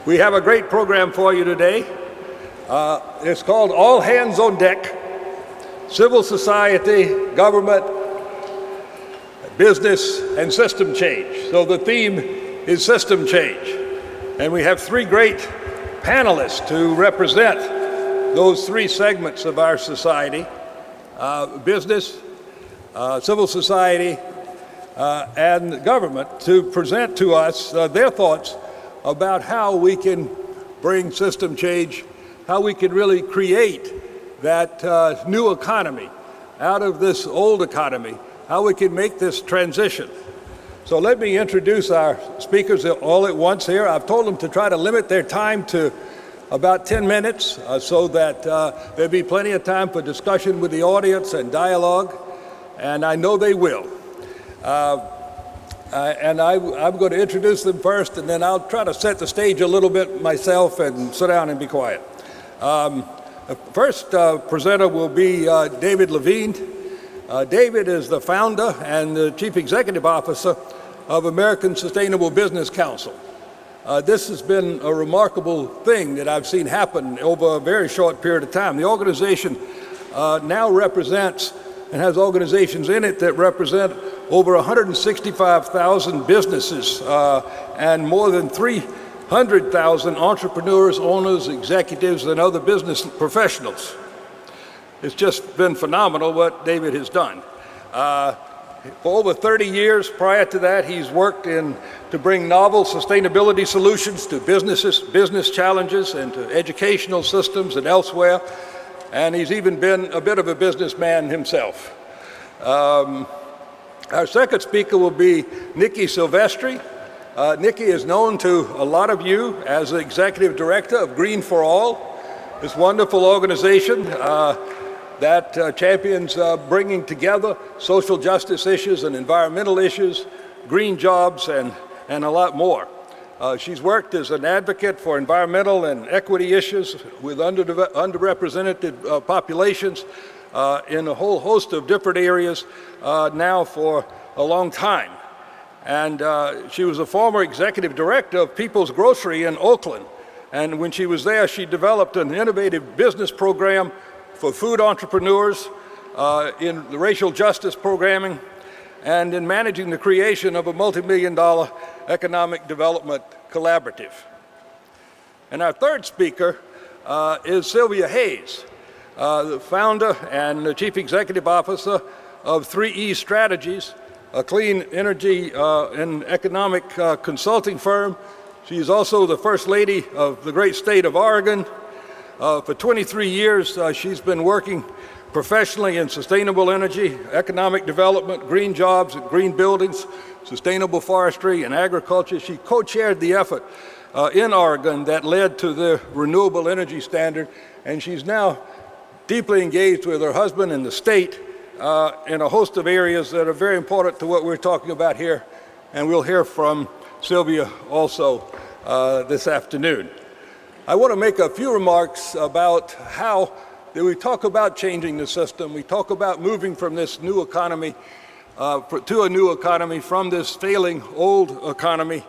We have a great program for you today. It's called All Hands on Deck: Civil Society, Government, Business, and System Change. So the theme is system change. And we have three great panelists to represent those three segments of our society: business, civil society, and government, to present to us their thoughts about how we can bring system change, how we can really create that new economy out of this old economy, how we can make this transition. So let me introduce our speakers all at once here. I've told them to try to limit their time to about 10 minutes so that there'll be plenty of time for discussion with the audience and dialogue, and I know they will. I'm going to introduce them first, and then I'll try to set the stage a little bit myself and sit down and be quiet. The first presenter will be David Levine. David is the founder and the chief executive officer of American Sustainable Business Council. This has been a remarkable thing that I've seen happen over a very short period of time. The organization now represents and has organizations in it that represent over 165,000 businesses and more than 300,000 entrepreneurs, owners, executives, and other business professionals. It's just been phenomenal what David has done. For over 30 years prior to that, he's worked to bring novel sustainability solutions to business challenges, and to educational systems and elsewhere. And he's even been a bit of a businessman himself. Our second speaker will be Nicky Silvestri. Nicky is known to a lot of you as the executive director of Green for All, this wonderful organization that champions bringing together social justice issues and environmental issues, green jobs, and a lot more. She's worked as an advocate for environmental and equity issues with underrepresented populations in a whole host of different areas now for a long time. And she was a former executive director of People's Grocery in Oakland. And when she was there, she developed an innovative business program for food entrepreneurs in the racial justice programming, and in managing the creation of a multi-million-dollar economic development collaborative. And our third speaker is Sylvia Hayes, the founder and the chief executive officer of 3E Strategies, a clean energy and economic consulting firm. She is also the First Lady of the great state of Oregon. For 23 years, she's been working professionally in sustainable energy, economic development, green jobs, green buildings, sustainable forestry, and agriculture. She co-chaired the effort in Oregon that led to the renewable energy standard, and she's now deeply engaged with her husband and the state in a host of areas that are very important to what we're talking about here, and we'll hear from Sylvia also this afternoon. I want to make a few remarks about how we talk about changing the system. We talk about moving from this new economy to a new economy, from this failing old economy.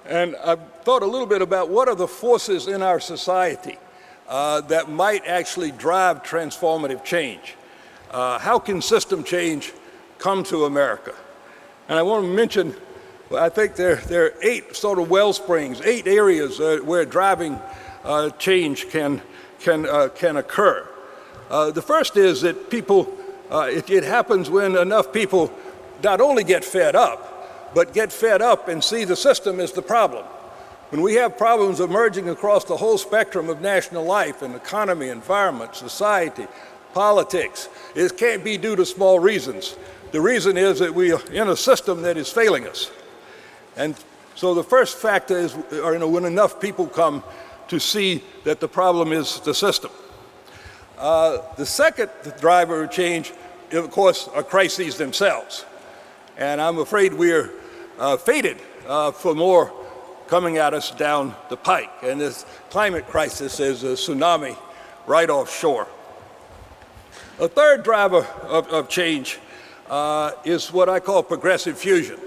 And I've thought a little bit about what are the forces in our society that might actually drive transformative change. How can system change come to America? And I want to mention, I think there are 8 sort of well springs, 8 areas where driving change can occur. The first is that people, it happens when enough people not only get fed up, but get fed up and see the system as the problem. When we have problems emerging across the whole spectrum of national life and economy, environment, society, politics, it can't be due to small reasons. The reason is that we are in a system that is failing us. And so the first factor is when enough people come to see that the problem is the system. The second driver of change, of course, are crises themselves. And I'm afraid we're fated for more coming at us down the pike. And this climate crisis is a tsunami right offshore. A third driver of change is what I call progressive fusion.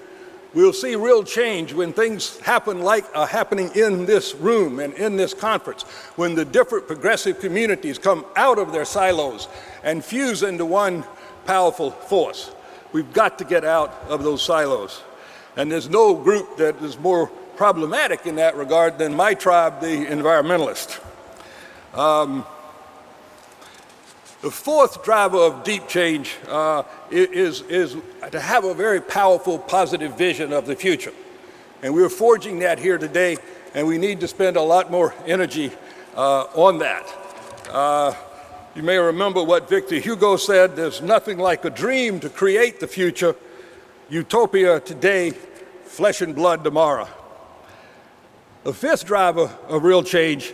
We'll see real change when things happen like are happening in this room and in this conference, when the different progressive communities come out of their silos and fuse into one powerful force. We've got to get out of those silos. And there's no group that is more problematic in that regard than my tribe, the environmentalist. The fourth driver of deep change is to have a very powerful, positive vision of the future. And we're forging that here today, and we need to spend a lot more energy on that. You may remember what Victor Hugo said, there's nothing like a dream to create the future, utopia today, flesh and blood tomorrow. The fifth driver of real change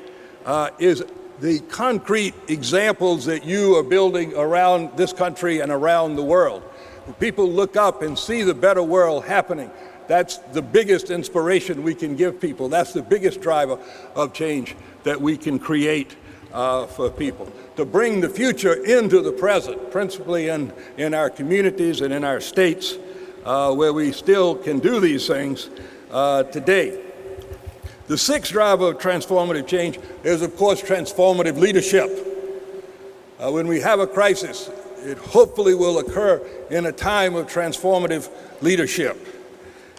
is the concrete examples that you are building around this country and around the world. When people look up and see the better world happening, that's the biggest inspiration we can give people. That's the biggest driver of change that we can create for people. To bring the future into the present, principally in our communities and in our states, where we still can do these things today. The sixth driver of transformative change is, of course, transformative leadership. When we have a crisis, it hopefully will occur in a time of transformative leadership,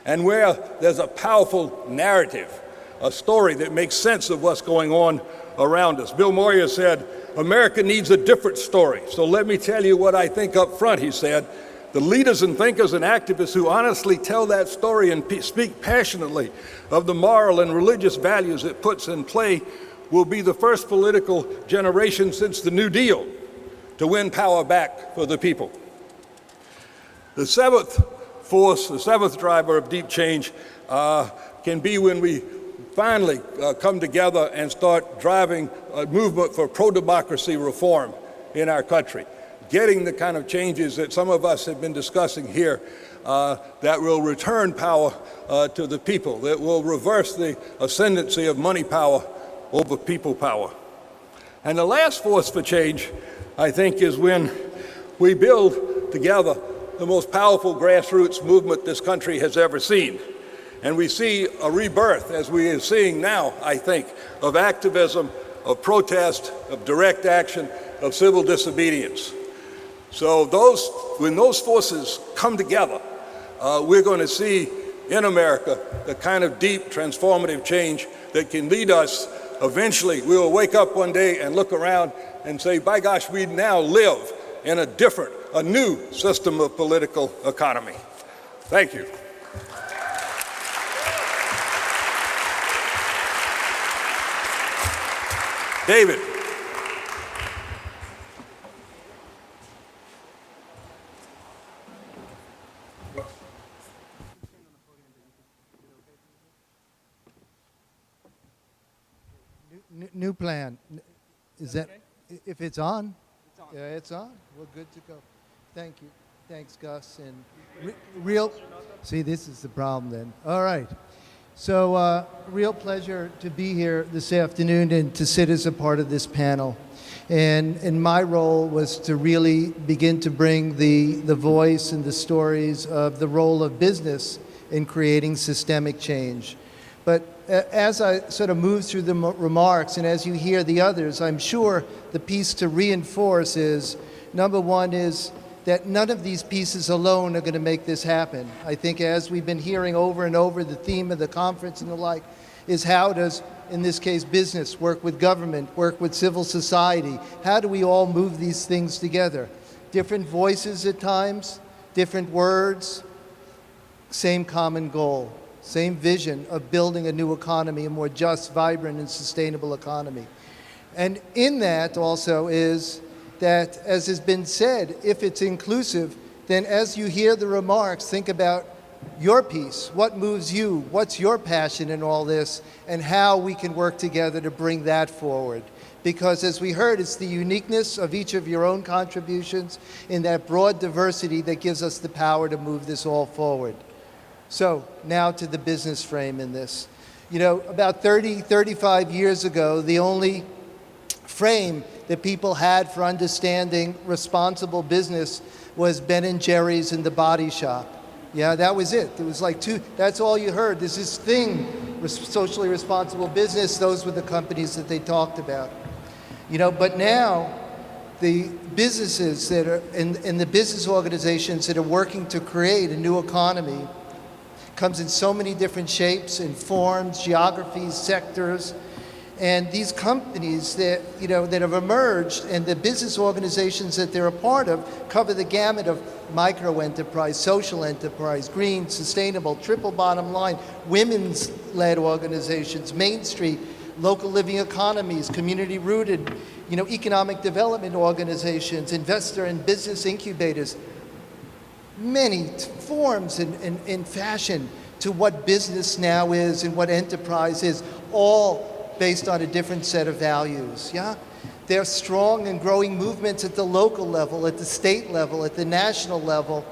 and where there's a powerful narrative, a story that makes sense of what's going on around us. Bill Moyer said, America needs a different story. So let me tell you what I think up front, he said. The leaders and thinkers and activists who honestly tell that story and speak passionately of the moral and religious values it puts in play will be the first political generation since the New Deal to win power back for the people. The seventh force, the seventh driver of deep change can be when we finally come together and start driving a movement for pro-democracy reform in our country. Getting the kind of changes that some of us have been discussing here that will return power to the people, that will reverse the ascendancy of money power over people power. And the last force for change, I think, is when we build together the most powerful grassroots movement this country has ever seen. And we see a rebirth, as we are seeing now, I think, of activism, of protest, of direct action, of civil disobedience. So when those forces come together, we're going to see in America the kind of deep transformative change that can lead us. Eventually, we will wake up one day and look around and say, by gosh, we now live in a new system of political economy. Thank you. David. Newplan, is that, if it's on? Yeah, it's on. We're good to go. Thank you. Thanks, Gus. And see, this is the problem then. All right. So, real pleasure to be here this afternoon and to sit as a part of this panel. And my role was to really begin to bring the voice and the stories of the role of business in creating systemic change. But as I sort of move through the remarks and as you hear the others, I'm sure the piece to reinforce is, number one is that none of these pieces alone are going to make this happen. I think as we've been hearing over and over, the theme of the conference and the like is how does, in this case, business work with government, work with civil society? How do we all move these things together? Different voices at times, different words, same common goal. Same vision of building a new economy, a more just, vibrant, and sustainable economy. And in that also is that, as has been said, if it's inclusive, then as you hear the remarks, think about your piece. What moves you? What's your passion in all this? And how we can work together to bring that forward. Because as we heard, it's the uniqueness of each of your own contributions in that broad diversity that gives us the power to move this all forward. So now to the business frame in this. You know, about 35 years ago, the only frame that people had for understanding responsible business was Ben and Jerry's and the Body Shop. Yeah, that was it. It was like that's all you heard. There's this thing, socially responsible business. Those were the companies that they talked about. But now the businesses that are in the business organizations that are working to create a new economy comes in so many different shapes and forms, geographies, sectors. And these companies that have emerged and the business organizations that they're a part of cover the gamut of micro enterprise, social enterprise, green, sustainable, triple bottom line, women's-led organizations, Main Street, local living economies, community-rooted, economic development organizations, investor and business incubators. Many forms in fashion to what business now is and what enterprise is, all based on a different set of values, yeah? There are strong and growing movements at the local level, at the state level, at the national level,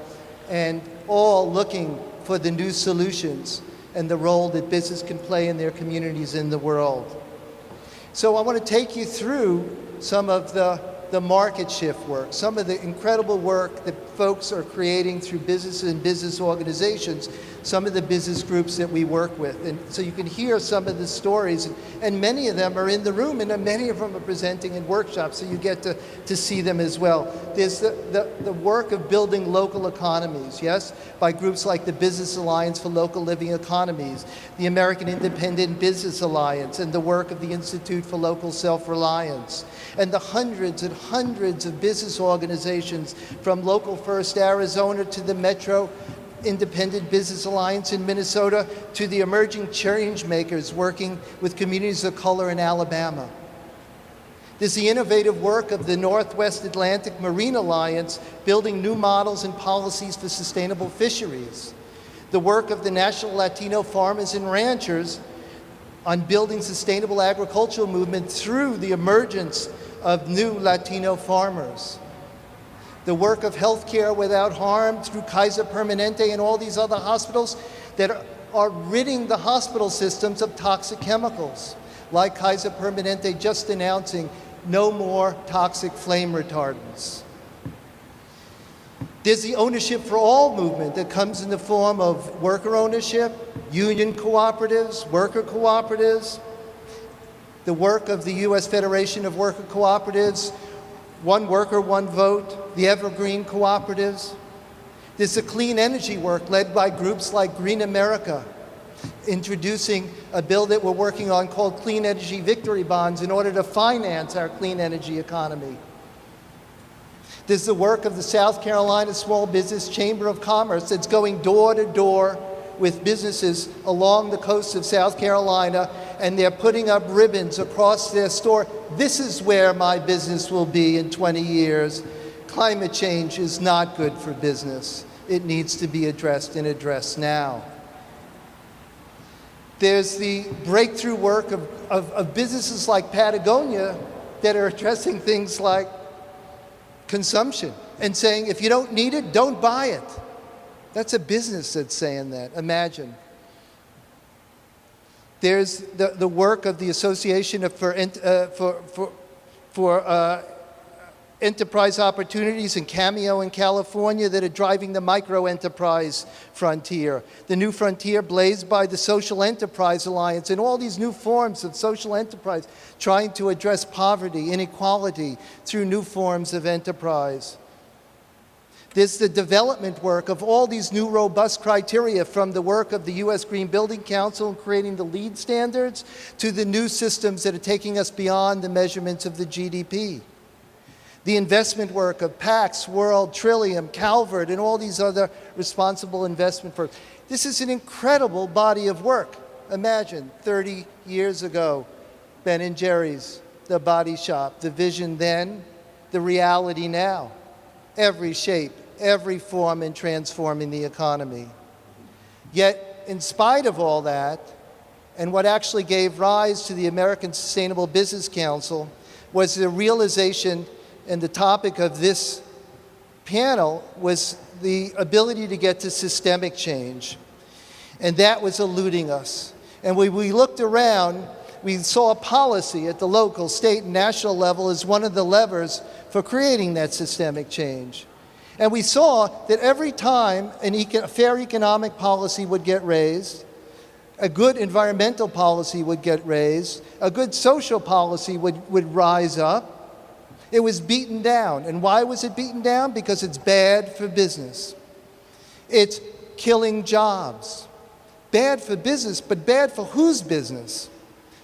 and all looking for the new solutions and the role that business can play in their communities in the world. So I want to take you through some of the market shift work, some of the incredible work that folks are creating through businesses and business organizations, some of the business groups that we work with. And so you can hear some of the stories, and many of them are in the room, and many of them are presenting in workshops, so you get to see them as well. There's the work of building local economies, yes, by groups like the Business Alliance for Local Living Economies, the American Independent Business Alliance, and the work of the Institute for Local Self-Reliance, and the hundreds and hundreds of business organizations from Local First Arizona to the Metro Independent Business Alliance in Minnesota to the emerging change makers working with communities of color in Alabama. There's the innovative work of the Northwest Atlantic Marine Alliance building new models and policies for sustainable fisheries. The work of the National Latino Farmers and Ranchers on building sustainable agricultural movement through the emergence of new Latino farmers. The work of Healthcare Without Harm through Kaiser Permanente and all these other hospitals that are ridding the hospital systems of toxic chemicals, like Kaiser Permanente just announcing no more toxic flame retardants. There's the Ownership for All movement that comes in the form of worker ownership, union cooperatives, worker cooperatives, the work of the U.S. Federation of Worker Cooperatives, One Worker, One Vote, the Evergreen Cooperatives. There's the clean energy work led by groups like Green America, introducing a bill that we're working on called Clean Energy Victory Bonds in order to finance our clean energy economy. There's the work of the South Carolina Small Business Chamber of Commerce that's going door to door with businesses along the coast of South Carolina, and they're putting up ribbons across their store. This is where my business will be in 20 years. Climate change is not good for business. It needs to be addressed and addressed now. There's the breakthrough work of businesses like Patagonia that are addressing things like consumption and saying, if you don't need it, don't buy it. That's a business that's saying that. Imagine. There's the work of the Association for Enterprise Opportunities and Cameo in California that are driving the micro-enterprise frontier. The new frontier blazed by the Social Enterprise Alliance and all these new forms of social enterprise trying to address poverty, inequality through new forms of enterprise. There's the development work of all these new robust criteria, from the work of the U.S. Green Building Council in creating the LEED standards to the new systems that are taking us beyond the measurements of the GDP. The investment work of Pax, World, Trillium, Calvert, and all these other responsible investment firms. This is an incredible body of work. Imagine 30 years ago, Ben & Jerry's, The Body Shop, the vision then, the reality now. Every shape, every form in transforming the economy. Yet, in spite of all that, and what actually gave rise to the American Sustainable Business Council was the realization, and the topic of this panel was the ability to get to systemic change. And that was eluding us. And when we looked around, we saw policy at the local, state, and national level as one of the levers for creating that systemic change. And we saw that every time a fair economic policy would get raised, a good environmental policy would get raised, a good social policy would rise up, it was beaten down. And why was it beaten down? Because it's bad for business. It's killing jobs. Bad for business, but bad for whose business?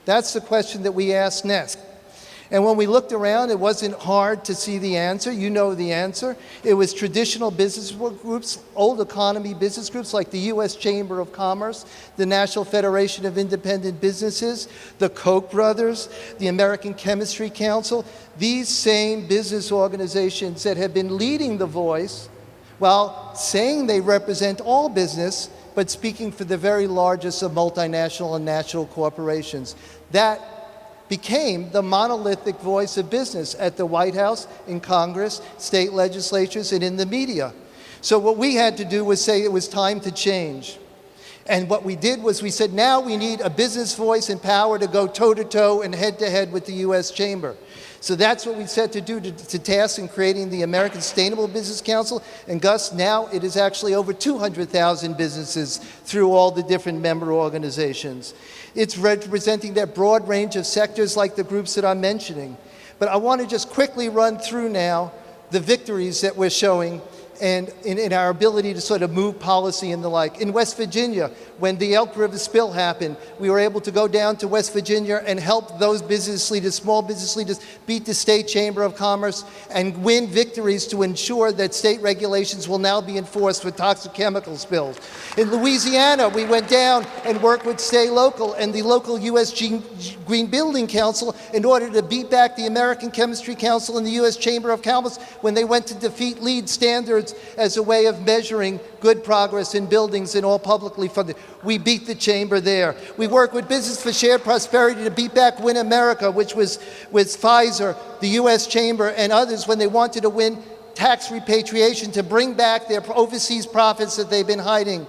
That's the question that we asked next. And when we looked around, it wasn't hard to see the answer. You know the answer. It was traditional business groups, old economy business groups like the U.S. Chamber of Commerce, the National Federation of Independent Businesses, the Koch brothers, the American Chemistry Council. These same business organizations that have been leading the voice while saying they represent all business, but speaking for the very largest of multinational and national corporations. That became the monolithic voice of business at the White House, in Congress, state legislatures, and in the media. So what we had to do was say it was time to change. And what we did was we said, now we need a business voice and power to go toe-to-toe and head-to-head with the U.S. Chamber. So that's what we set to do, to task in creating the American Sustainable Business Council. And Gus, now it is actually over 200,000 businesses through all the different member organizations. It's representing that broad range of sectors like the groups that I'm mentioning. But I want to just quickly run through now the victories that we're showing and in our ability to sort of move policy and the like. In West Virginia, when the Elk River spill happened, we were able to go down to West Virginia and help those business leaders, small business leaders, beat the State Chamber of Commerce and win victories to ensure that state regulations will now be enforced for toxic chemical spills. In Louisiana, we went down and worked with Stay Local and the local U.S. Green Building Council in order to beat back the American Chemistry Council and the U.S. Chamber of Commerce when they went to defeat LEED standards as a way of measuring good progress in buildings and all publicly funded. We beat the chamber there. We worked with Business for Shared Prosperity to beat back Win America, which was with Pfizer, the U.S. Chamber, and others when they wanted to win tax repatriation to bring back their overseas profits that they've been hiding.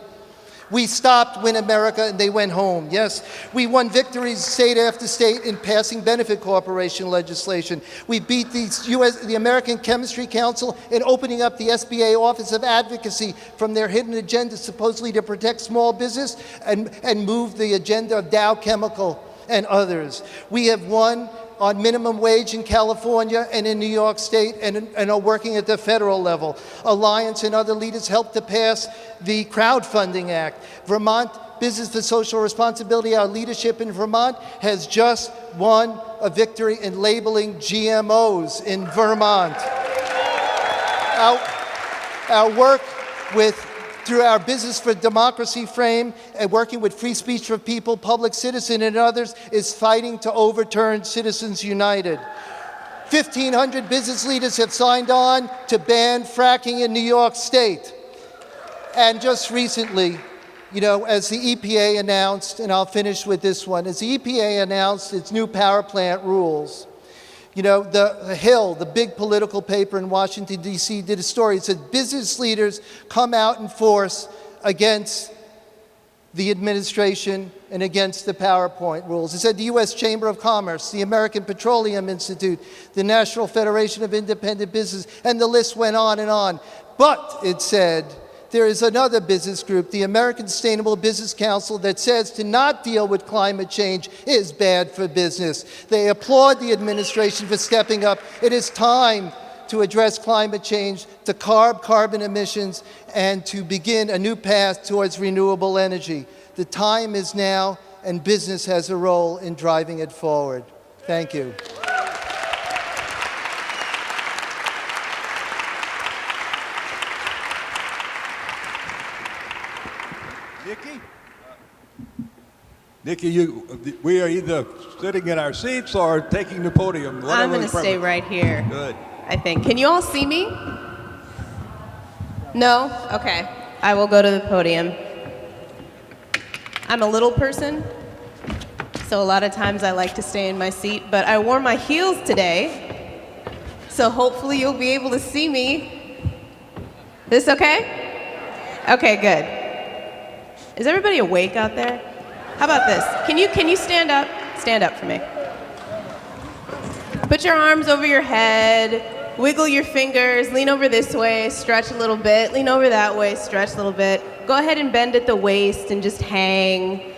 We stopped Win America and they went home. Yes, we won victories state after state in passing benefit corporation legislation. We beat the American Chemistry Council in opening up the SBA Office of Advocacy from their hidden agenda supposedly to protect small business and move the agenda of Dow Chemical and others. We have won on minimum wage in California and in New York State and are working at the federal level. Alliance and other leaders helped to pass the Crowdfunding Act. Vermont Business for Social Responsibility, our leadership in Vermont, has just won a victory in labeling GMOs in Vermont. Our work through our Business for Democracy frame and working with Free Speech for People, Public Citizen, and others is fighting to overturn Citizens United. 1,500 business leaders have signed on to ban fracking in New York State. And just recently, you know, as the EPA announced, and I'll finish with this one, as the EPA announced its new power plant rules, you know, the Hill, the big political paper in Washington, D.C., did a story. It said business leaders come out in force against the administration and against the PowerPoint rules. It said the U.S. Chamber of Commerce, the American Petroleum Institute, the National Federation of Independent Business, and the list went on and on. But, it said, there is another business group, the American Sustainable Business Council, that says to not deal with climate change is bad for business. They applaud the administration for stepping up. It is time to address climate change, to curb carbon emissions, and to begin a new path towards renewable energy. The time is now, and business has a role in driving it forward. Thank you. Nicky, we are either sitting in our seats or taking the podium. I'm going to stay right here. Good. I think. Can you all see me? No? Okay. I will go to the podium. I'm a little person, so a lot of times I like to stay in my seat, but I wore my heels today, so hopefully you'll be able to see me. This okay? Okay, good. Is everybody awake out there? How about this? Can you stand up? Stand up for me. Put your arms over your head. wiggle your fingers, lean over this way, stretch a little bit, lean over that way, stretch a little bit. Go ahead and bend at the waist and just hang.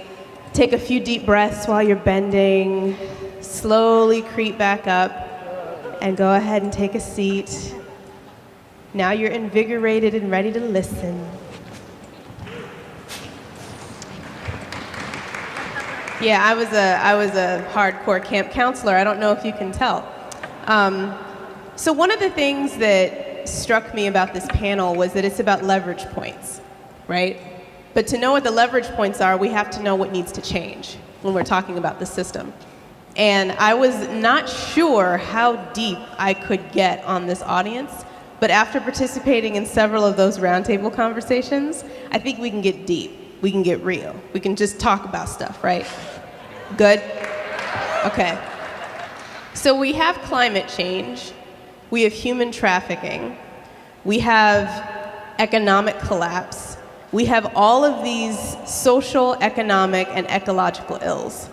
Take a few deep breaths while you're bending. Slowly creep back up and go ahead and take a seat. Now you're invigorated and ready to listen. Yeah, I was a hardcore camp counselor. I don't know if you can tell. So one of the things that struck me about this panel was that it's about leverage points, right? But to know what the leverage points are, we have to know what needs to change when we're talking about the system. And I was not sure how deep I could get on this audience, but after participating in several of those roundtable conversations, I think we can get deep. We can get real. We can just talk about stuff, right? Good? Okay. So we have climate change, we have human trafficking, we have economic collapse, we have all of these social, economic, and ecological ills.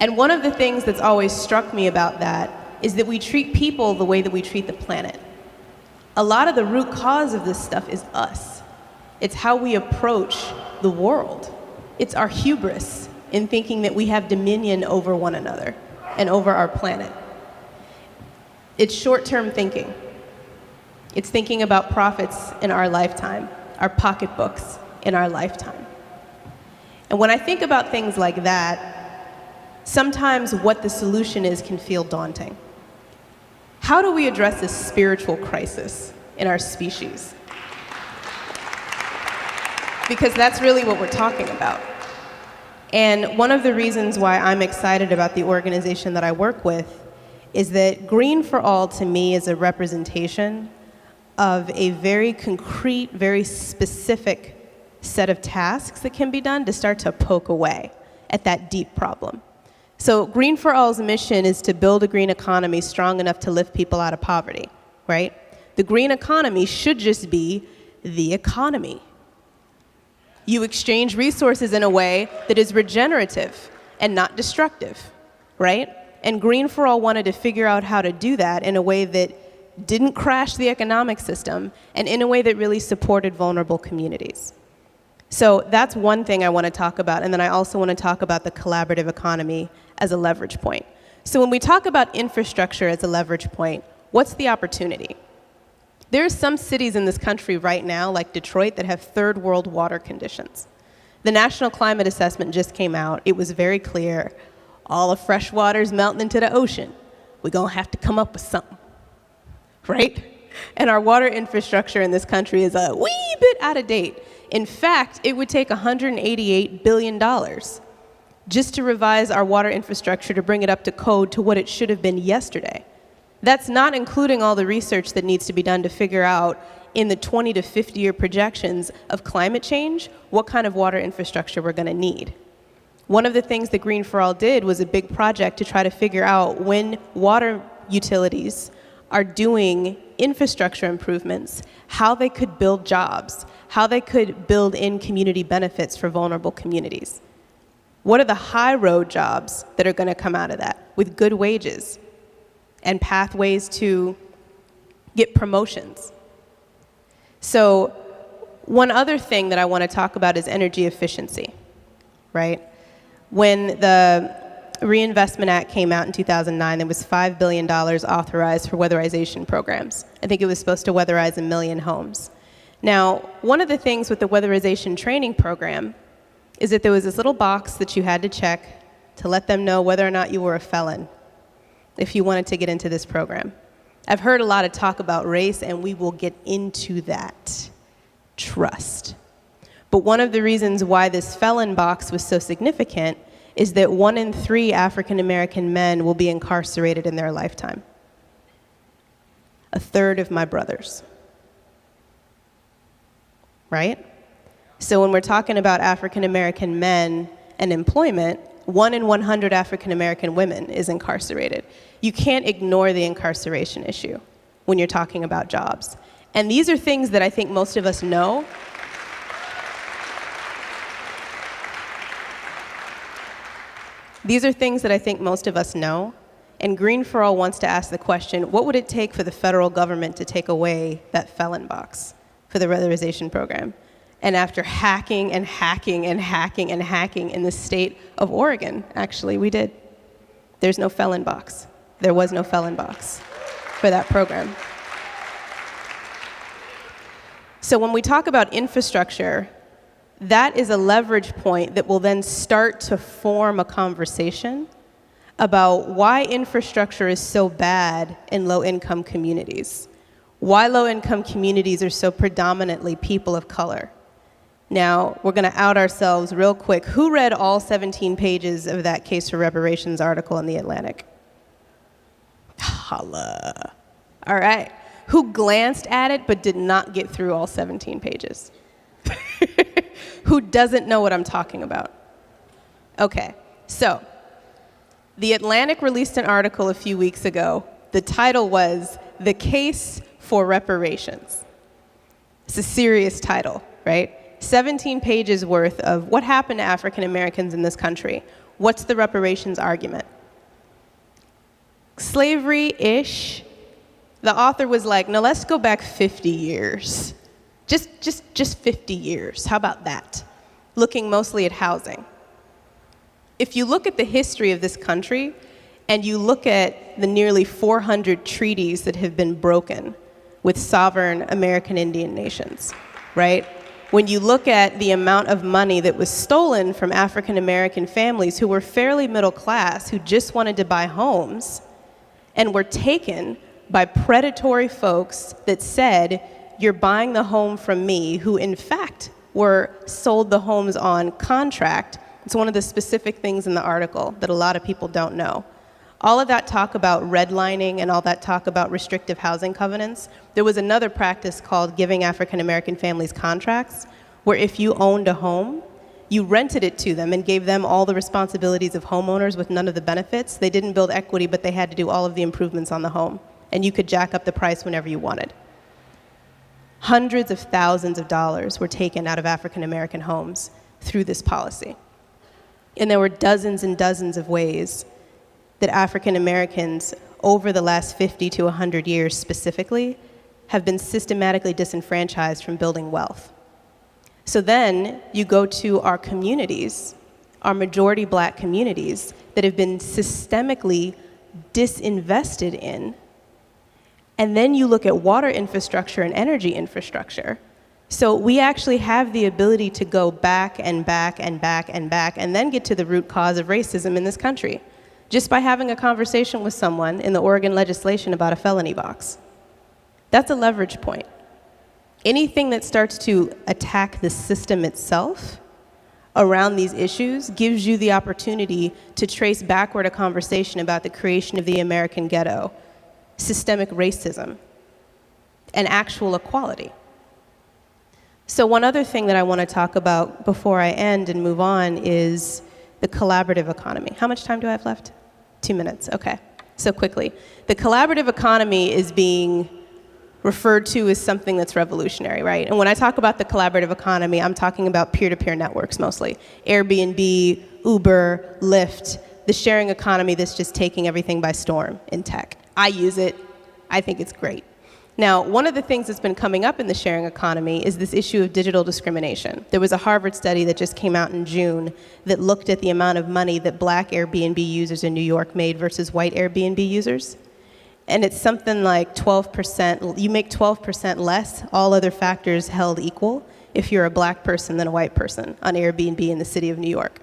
And one of the things that's always struck me about that is that we treat people the way that we treat the planet. A lot of the root cause of this stuff is us. It's how we approach the world. It's our hubris in thinking that we have dominion over one another and over our planet. It's short-term thinking. It's thinking about profits in our lifetime, our pocketbooks in our lifetime. And when I think about things like that, sometimes what the solution is can feel daunting. How do we address this spiritual crisis in our species? Because that's really what we're talking about. And one of the reasons why I'm excited about the organization that I work with is that Green for All to me is a representation of a very concrete, very specific set of tasks that can be done to start to poke away at that deep problem. So Green for All's mission is to build a green economy strong enough to lift people out of poverty, right? The green economy should just be the economy. You exchange resources in a way that is regenerative and not destructive, right? And Green for All wanted to figure out how to do that in a way that didn't crash the economic system and in a way that really supported vulnerable communities. So that's one thing I want to talk about, and then I also want to talk about the collaborative economy as a leverage point. So when we talk about infrastructure as a leverage point, what's the opportunity? There are some cities in this country right now, like Detroit, that have third world water conditions. The National Climate Assessment just came out. It was very clear. All the fresh water's melting into the ocean. We're gonna have to come up with something, right? And our water infrastructure in this country is a wee bit out of date. In fact, it would take $188 billion just to revise our water infrastructure to bring it up to code to what it should have been yesterday. That's not including all the research that needs to be done to figure out in the 20 to 50 year projections of climate change, what kind of water infrastructure we're gonna need. One of the things that Green for All did was a big project to try to figure out when water utilities are doing infrastructure improvements, how they could build jobs, how they could build in community benefits for vulnerable communities. What are the high road jobs that are gonna come out of that with good wages and pathways to get promotions? So one other thing that I wanna talk about is energy efficiency, right? When the Reinvestment Act came out in 2009, there was $5 billion authorized for weatherization programs. I think it was supposed to weatherize 1 million homes. Now, one of the things with the weatherization training program is that there was this little box that you had to check to let them know whether or not you were a felon if you wanted to get into this program. I've heard a lot of talk about race, and we will get into that. Trust. But one of the reasons why this felon box was so significant is that 1 in 3 African American men will be incarcerated in their lifetime. 1/3 of my brothers. Right? So when we're talking about African American men and employment, 1 in 100 African American women is incarcerated. You can't ignore the incarceration issue when you're talking about jobs. And these are things that I think most of us know. These are things that I think most of us know, And Green for All wants to ask the question, what would it take for the federal government to take away that felon box for the weatherization program? And after hacking and hacking and hacking and hacking in the state of Oregon, actually, we did. There's no felon box. There was no felon box for that program. So when we talk about infrastructure, that is a leverage point that will then start to form a conversation about why infrastructure is so bad in low-income communities, why low-income communities are so predominantly people of color. Now, we're going to out ourselves real quick. Who read all 17 pages of that Case for Reparations article in The Atlantic? Holla. All right. Who glanced at it but did not get through all 17 pages? Who doesn't know what I'm talking about? Okay, so The Atlantic released an article a few weeks ago. The title was The Case for Reparations. It's a serious title, right? 17 pages worth of what happened to African Americans in this country. What's the reparations argument? Slavery-ish. The author was like, no, let's go back 50 years. Just 50 years. How about that? Looking mostly at housing. If you look at the history of this country and you look at the nearly 400 treaties that have been broken with sovereign American Indian nations, right? When you look at the amount of money that was stolen from African American families who were fairly middle class, who just wanted to buy homes, and were taken by predatory folks that said, you're buying the home from me, who in fact were sold the homes on contract. It's one of the specific things in the article that a lot of people don't know. All of that talk about redlining and all that talk about restrictive housing covenants, there was another practice called giving African American families contracts, where if you owned a home, you rented it to them and gave them all the responsibilities of homeowners with none of the benefits. They didn't build equity, but they had to do all of the improvements on the home. And you could jack up the price whenever you wanted. Hundreds of thousands of dollars were taken out of African American homes through this policy. And there were dozens and dozens of ways that African Americans, over the last 50 to 100 years specifically, have been systematically disenfranchised from building wealth. So then you go to our communities, our majority black communities, that have been systemically disinvested in. And then you look at water infrastructure and energy infrastructure. So we actually have the ability to go back and back and back and back and then get to the root cause of racism in this country, just by having a conversation with someone in the Oregon legislation about a felony box. That's a leverage point. Anything that starts to attack the system itself around these issues gives you the opportunity to trace backward a conversation about the creation of the American ghetto, systemic racism, and actual equality. So one other thing that I want to talk about before I end and move on is the collaborative economy. How much time do I have left? 2 minutes, okay. So quickly. The collaborative economy is being referred to as something that's revolutionary, right? And when I talk about the collaborative economy, I'm talking about peer-to-peer networks mostly. Airbnb, Uber, Lyft, the sharing economy that's just taking everything by storm in tech. I use it. I think it's great. Now, one of the things that's been coming up in the sharing economy is this issue of digital discrimination. There was a Harvard study that just came out in June that looked at the amount of money that black Airbnb users in New York made versus white Airbnb users. And it's something like 12%, you make 12% less, all other factors held equal, if you're a black person than a white person on Airbnb in the city of New York.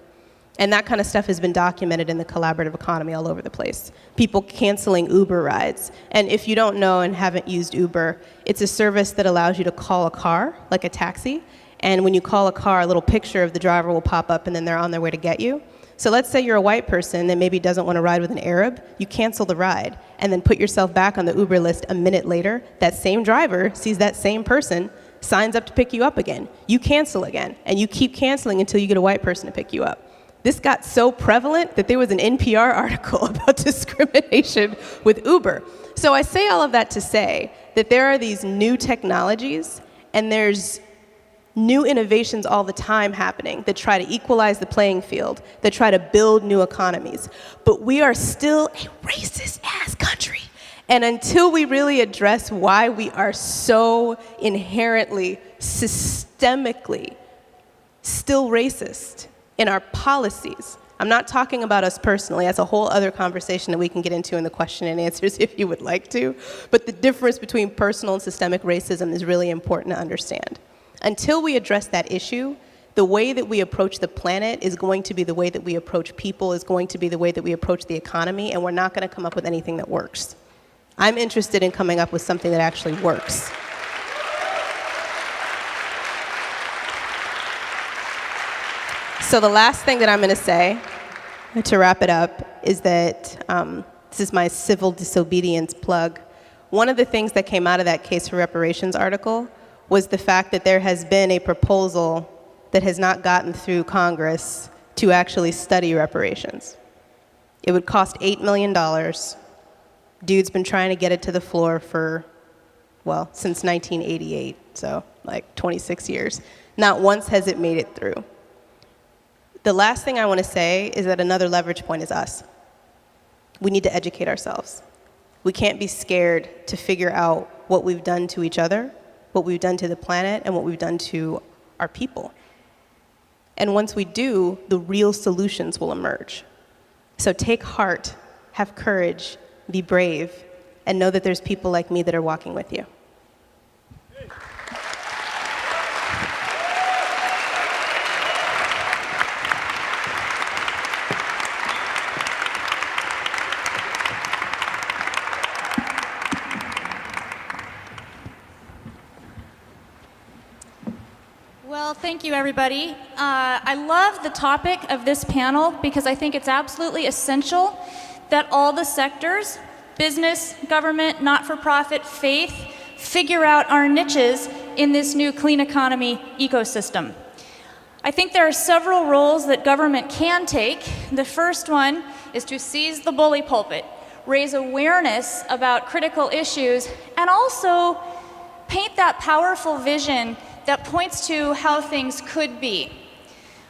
And that kind of stuff has been documented in the collaborative economy all over the place. People canceling Uber rides. And if you don't know and haven't used Uber, it's a service that allows you to call a car, like a taxi. And when you call a car, a little picture of the driver will pop up and then they're on their way to get you. So let's say you're a white person that maybe doesn't want to ride with an Arab. You cancel the ride and then put yourself back on the Uber list a minute later. That same driver sees that same person, signs up to pick you up again. You cancel again, and you keep canceling until you get a white person to pick you up. This got so prevalent that there was an NPR article about discrimination with Uber. So I say all of that to say that there are these new technologies, and there's new innovations all the time happening that try to equalize the playing field, that try to build new economies. But we are still a racist-ass country. And until we really address why we are so inherently, systemically still racist in our policies, I'm not talking about us personally. That's a whole other conversation that we can get into in the question and answers if you would like to. But the difference between personal and systemic racism is really important to understand. Until we address that issue, the way that we approach the planet is going to be the way that we approach people, is going to be the way that we approach the economy, and we're not going to come up with anything that works. I'm interested in coming up with something that actually works. So the last thing that I'm going to say, to wrap it up, is that this is my civil disobedience plug. One of the things that came out of that Case for Reparations article was the fact that there has been a proposal that has not gotten through Congress to actually study reparations. It would cost $8 million. Dude's been trying to get it to the floor for, well, since 1988, so like 26 years. Not once has it made it through. The last thing I want to say is that another leverage point is us. We need to educate ourselves. We can't be scared to figure out what we've done to each other, what we've done to the planet, and what we've done to our people. And once we do, the real solutions will emerge. So take heart, have courage, be brave, and know that there's people like me that are walking with you. Well, thank you, everybody. I love the topic of this panel because I think it's absolutely essential that all the sectors, business, government, not-for-profit, faith, figure out our niches in this new clean economy ecosystem. I think there are several roles that government can take. The first one is to seize the bully pulpit, raise awareness about critical issues, and also paint that powerful vision that points to how things could be.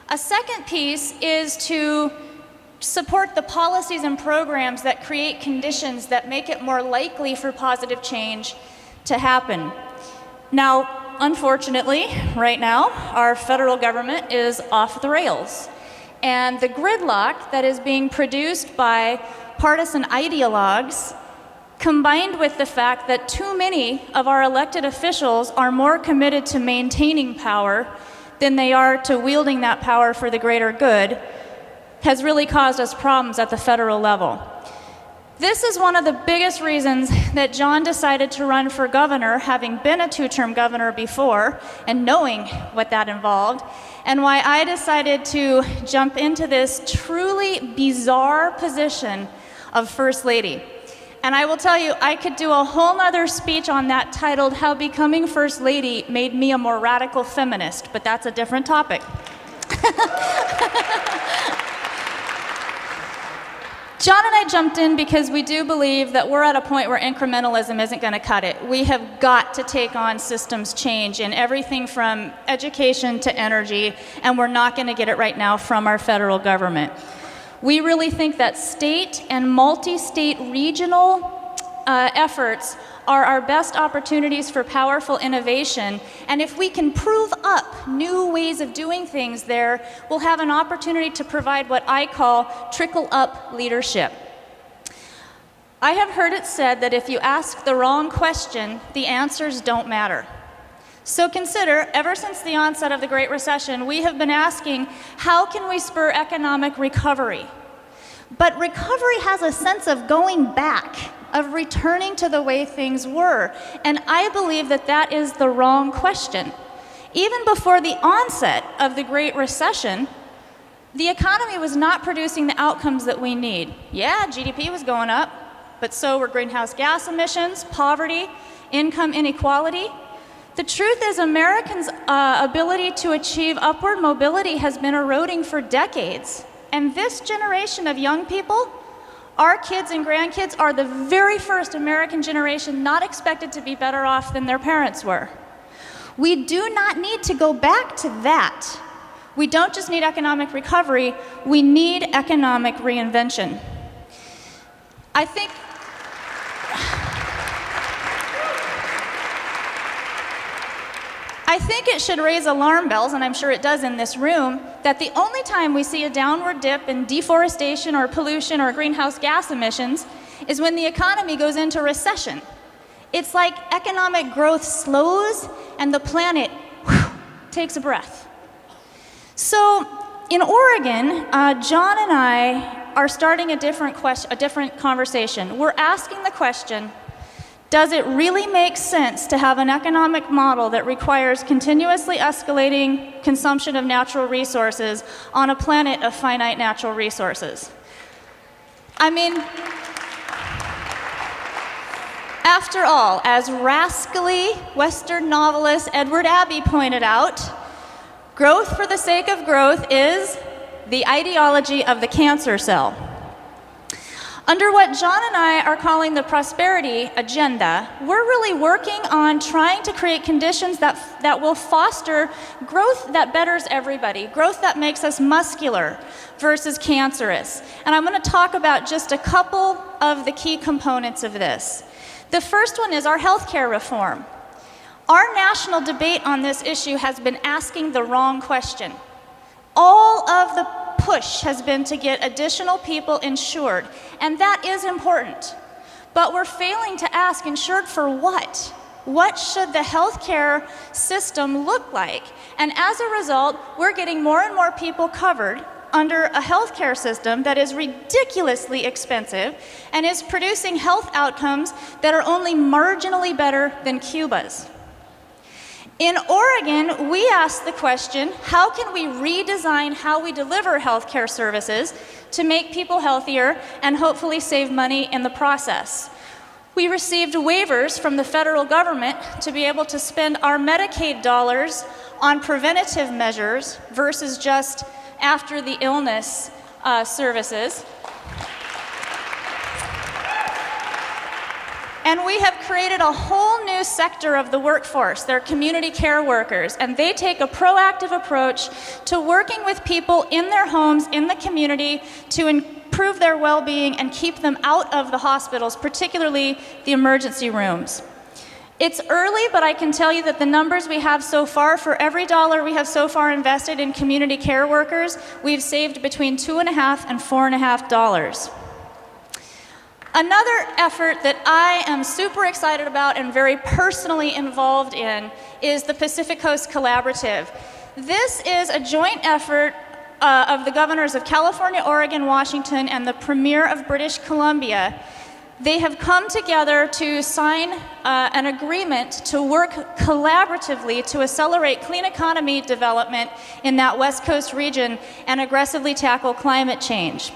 A second piece is to support the policies and programs that create conditions that make it more likely for positive change to happen. Now, unfortunately, right now, our federal government is off the rails. And the gridlock that is being produced by partisan ideologues, combined with the fact that too many of our elected officials are more committed to maintaining power than they are to wielding that power for the greater good, has really caused us problems at the federal level. This is one of the biggest reasons that John decided to run for governor, having been a two-term governor before and knowing what that involved, and why I decided to jump into this truly bizarre position of First Lady. And I will tell you, I could do a whole nother speech on that titled How Becoming First Lady Made Me a More Radical Feminist, but that's a different topic. John and I jumped in because we do believe that we're at a point where incrementalism isn't going to cut it. We have got to take on systems change in everything from education to energy, and we're not going to get it right now from our federal government. We really think that state and multi-state regional efforts are our best opportunities for powerful innovation. And if we can prove up new ways of doing things there, we'll have an opportunity to provide what I call trickle-up leadership. I have heard it said that if you ask the wrong question, the answers don't matter. So consider, ever since the onset of the Great Recession, we have been asking, how can we spur economic recovery? But recovery has a sense of going back, of returning to the way things were. And I believe that that is the wrong question. Even before the onset of the Great Recession, the economy was not producing the outcomes that we need. Yeah, GDP was going up, but so were greenhouse gas emissions, poverty, income inequality. The truth is, Americans' ability to achieve upward mobility has been eroding for decades. And this generation of young people, our kids and grandkids, are the very first American generation not expected to be better off than their parents were. We do not need to go back to that. We don't just need economic recovery, we need economic reinvention. I think it should raise alarm bells, and I'm sure it does in this room, that the only time we see a downward dip in deforestation or pollution or greenhouse gas emissions is when the economy goes into recession. It's like economic growth slows and the planet takes a breath. So in Oregon, John and I are starting a different conversation. We're asking the question, does it really make sense to have an economic model that requires continuously escalating consumption of natural resources on a planet of finite natural resources? I mean, after all, as rascally Western novelist Edward Abbey pointed out, growth for the sake of growth is the ideology of the cancer cell. Under what John and I are calling the prosperity agenda, we're really working on trying to create conditions that will foster growth that betters everybody, growth that makes us muscular versus cancerous. And I'm going to talk about just a couple of the key components of this. The first one is our healthcare reform. Our national debate on this issue has been asking the wrong question. All of the push has been to get additional people insured, and that is important. But we're failing to ask, insured for what? What should the healthcare system look like? And as a result, we're getting more and more people covered under a healthcare system that is ridiculously expensive and is producing health outcomes that are only marginally better than Cuba's. In Oregon, we asked the question, how can we redesign how we deliver healthcare services to make people healthier and hopefully save money in the process? We received waivers from the federal government to be able to spend our Medicaid dollars on preventative measures versus just after the illness services. And we have created a whole new sector of the workforce. They're community care workers, and they take a proactive approach to working with people in their homes, in the community, to improve their well-being and keep them out of the hospitals, particularly the emergency rooms. It's early, but I can tell you that the numbers we have so far, for every dollar we have so far invested in community care workers, we've saved between $2.50 and $4.50. Another effort that I am super excited about and very personally involved in is the Pacific Coast Collaborative. This is a joint effort of the governors of California, Oregon, Washington, and the Premier of British Columbia. They have come together to sign an agreement to work collaboratively to accelerate clean economy development in that West Coast region and aggressively tackle climate change.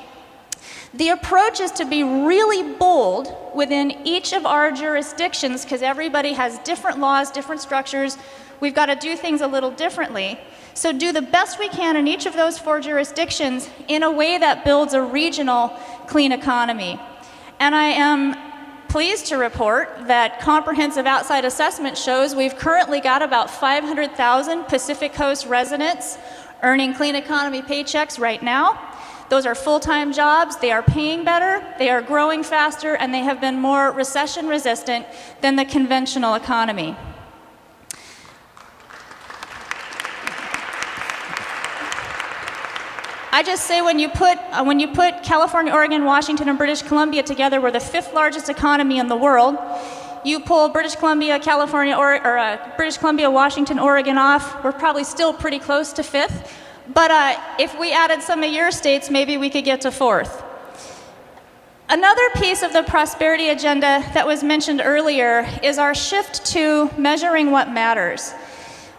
The approach is to be really bold within each of our jurisdictions, because everybody has different laws, different structures. We've got to do things a little differently. So do the best we can in each of those 4 jurisdictions in a way that builds a regional clean economy. And I am pleased to report that comprehensive outside assessment shows we've currently got about 500,000 Pacific Coast residents earning clean economy paychecks right now. Those are full-time jobs, they are paying better, they are growing faster, and they have been more recession resistant than the conventional economy. I just say when you put California, Oregon, Washington, and British Columbia together, we're the 5th largest economy in the world. You pull British Columbia, British Columbia, Washington, Oregon off, we're probably still pretty close to 5th. But if we added some of your states, maybe we could get to 4th. Another piece of the prosperity agenda that was mentioned earlier is our shift to measuring what matters.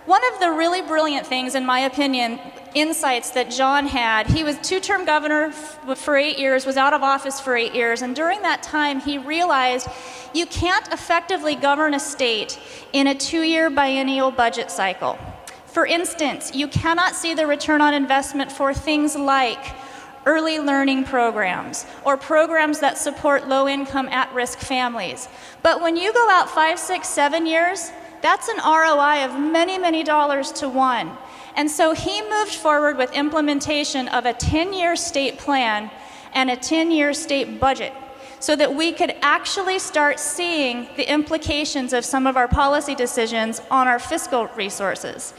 One of the really brilliant things, in my opinion, insights that John had, he was 2-term governor for 8 years, was out of office for 8 years, and during that time he realized you can't effectively govern a state in a 2-year biennial budget cycle. For instance, you cannot see the return on investment for things like early learning programs or programs that support low-income, at-risk families. But when you go out 5, 6, 7 years, That's an ROI of many, many dollars to one. And so he moved forward with implementation of a 10-year state plan and a 10-year state budget so that we could actually start seeing the implications of some of our policy decisions on our fiscal resources.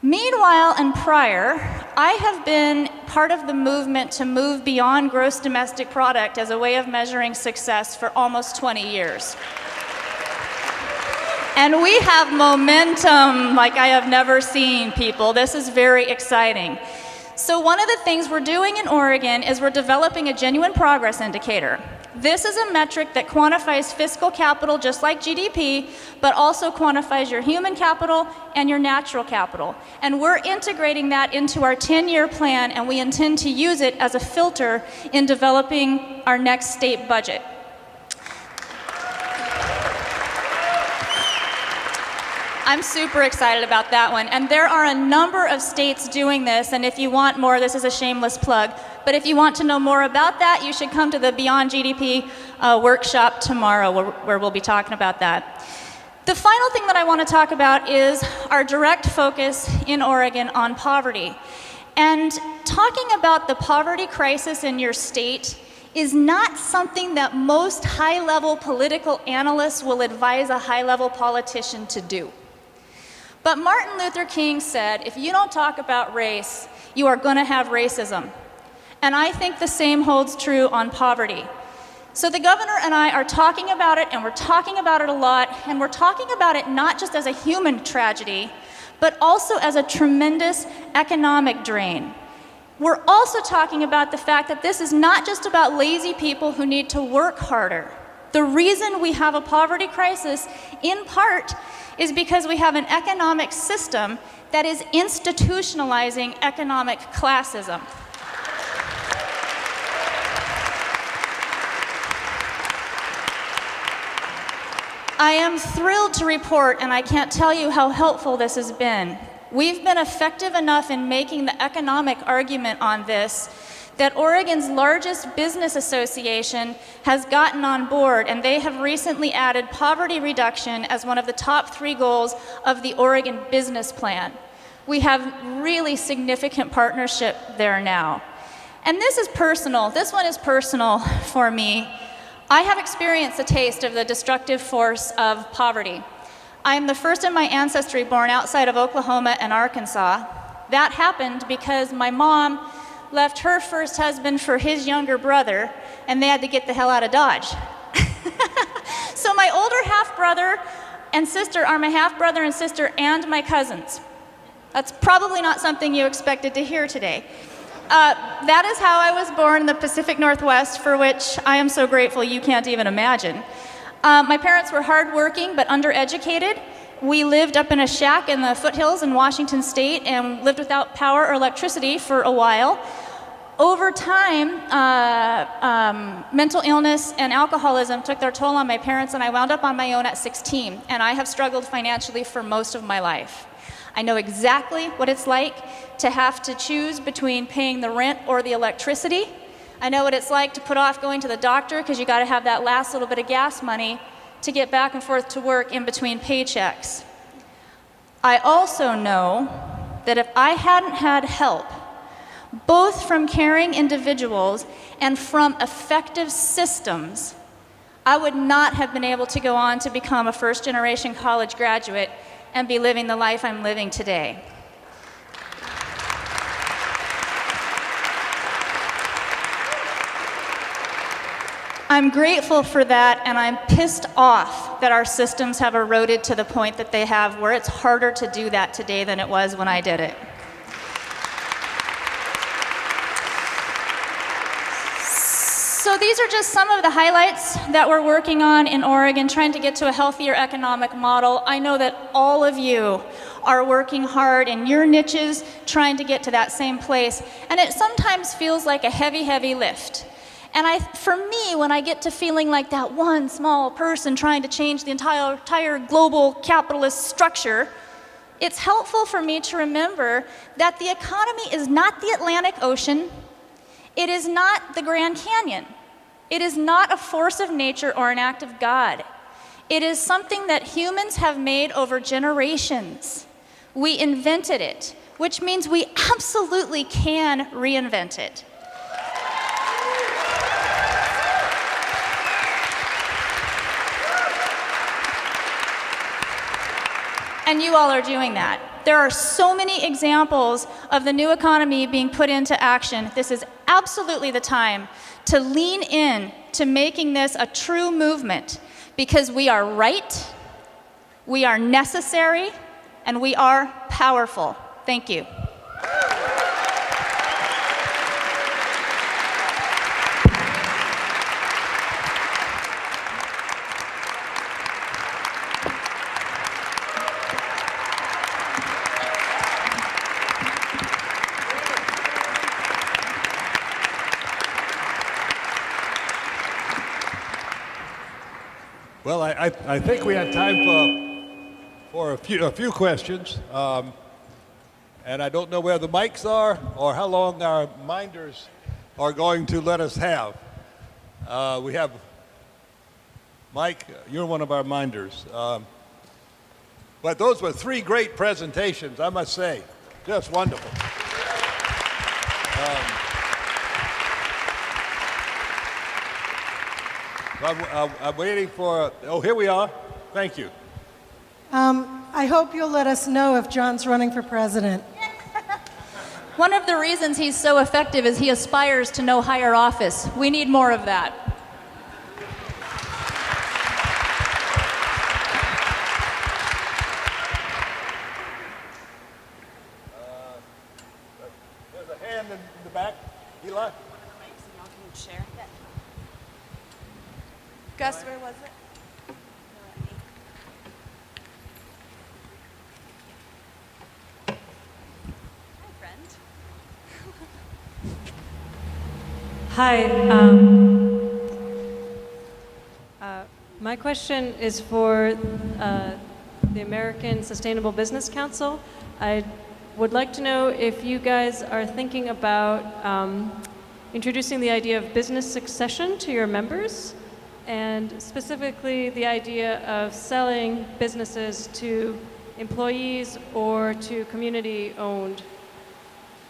Meanwhile and prior, I have been part of the movement to move beyond gross domestic product as a way of measuring success for almost 20 years. And we have momentum like I have never seen, people. This is very exciting. So one of the things we're doing in Oregon is we're developing a genuine progress indicator. This is a metric that quantifies fiscal capital just like GDP, but also quantifies your human capital and your natural capital. And we're integrating that into our 10-year plan, and we intend to use it as a filter in developing our next state budget. I'm super excited about that one. And there are a number of states doing this, and if you want more, this is a shameless plug, but if you want to know more about that, you should come to the Beyond GDP workshop tomorrow where we'll be talking about that. The final thing that I want to talk about is our direct focus in Oregon on poverty. And talking about the poverty crisis in your state is not something that most high-level political analysts will advise a high-level politician to do. But Martin Luther King said, if you don't talk about race, you are going to have racism. And I think the same holds true on poverty. So the governor and I are talking about it, and we're talking about it a lot, and we're talking about it not just as a human tragedy, but also as a tremendous economic drain. We're also talking about the fact that this is not just about lazy people who need to work harder. The reason we have a poverty crisis, in part, is because we have an economic system that is institutionalizing economic classism. I am thrilled to report, and I can't tell you how helpful this has been. We've been effective enough in making the economic argument on this that Oregon's largest business association has gotten on board, and they have recently added poverty reduction as one of the top 3 goals of the Oregon Business Plan. We have really significant partnership there now. And this is personal. This one is personal for me. I have experienced a taste of the destructive force of poverty. I am the first in my ancestry born outside of Oklahoma and Arkansas. That happened because my mom left her first husband for his younger brother, and they had to get the hell out of Dodge. So my older half-brother and sister are my half-brother and sister and my cousins. That's probably not something you expected to hear today. That is how I was born in the Pacific Northwest, for which I am so grateful you can't even imagine. My parents were hardworking but undereducated. We lived up in a shack in the foothills in Washington State and lived without power or electricity for a while. Over time, mental illness and alcoholism took their toll on my parents, and I wound up on my own at 16, and I have struggled financially for most of my life. I know exactly what it's like to have to choose between paying the rent or the electricity. I know what it's like to put off going to the doctor because you got to have that last little bit of gas money to get back and forth to work in between paychecks. I also know that if I hadn't had help, both from caring individuals and from effective systems, I would not have been able to go on to become a first-generation college graduate and be living the life I'm living today. I'm grateful for that, and I'm pissed off that our systems have eroded to the point that they have, where it's harder to do that today than it was when I did it. So these are just some of the highlights that we're working on in Oregon, trying to get to a healthier economic model. I know that all of you are working hard in your niches, trying to get to that same place, and it sometimes feels like a heavy, heavy lift. And for me, when I get to feeling like that one small person trying to change the entire global capitalist structure, it's helpful for me to remember that the economy is not the Atlantic Ocean. It is not the Grand Canyon. It is not a force of nature or an act of God. It is something that humans have made over generations. We invented it, which means we absolutely can reinvent it. And you all are doing that. There are so many examples of the new economy being put into action. This is absolutely the time to lean in to making this a true movement, because we are right, we are necessary, and we are powerful. Thank you. Well, I think we have time for a few questions. And I don't know where the mics are or how long our minders are going to let us have. We have Mike, you're one of our minders. But those were three great presentations, I must say. Just wonderful. I'm waiting for, oh, here we are. Thank you. I hope you'll let us know if John's running for president. One of the reasons he's so effective is he aspires to no higher office. We need more of that. There's a hand in the back. Eli? Gus, where was it? Hi. My question is for the American Sustainable Business Council. I would like to know if you guys are thinking about introducing the idea of business succession to your members, and specifically the idea of selling businesses to employees or to community-owned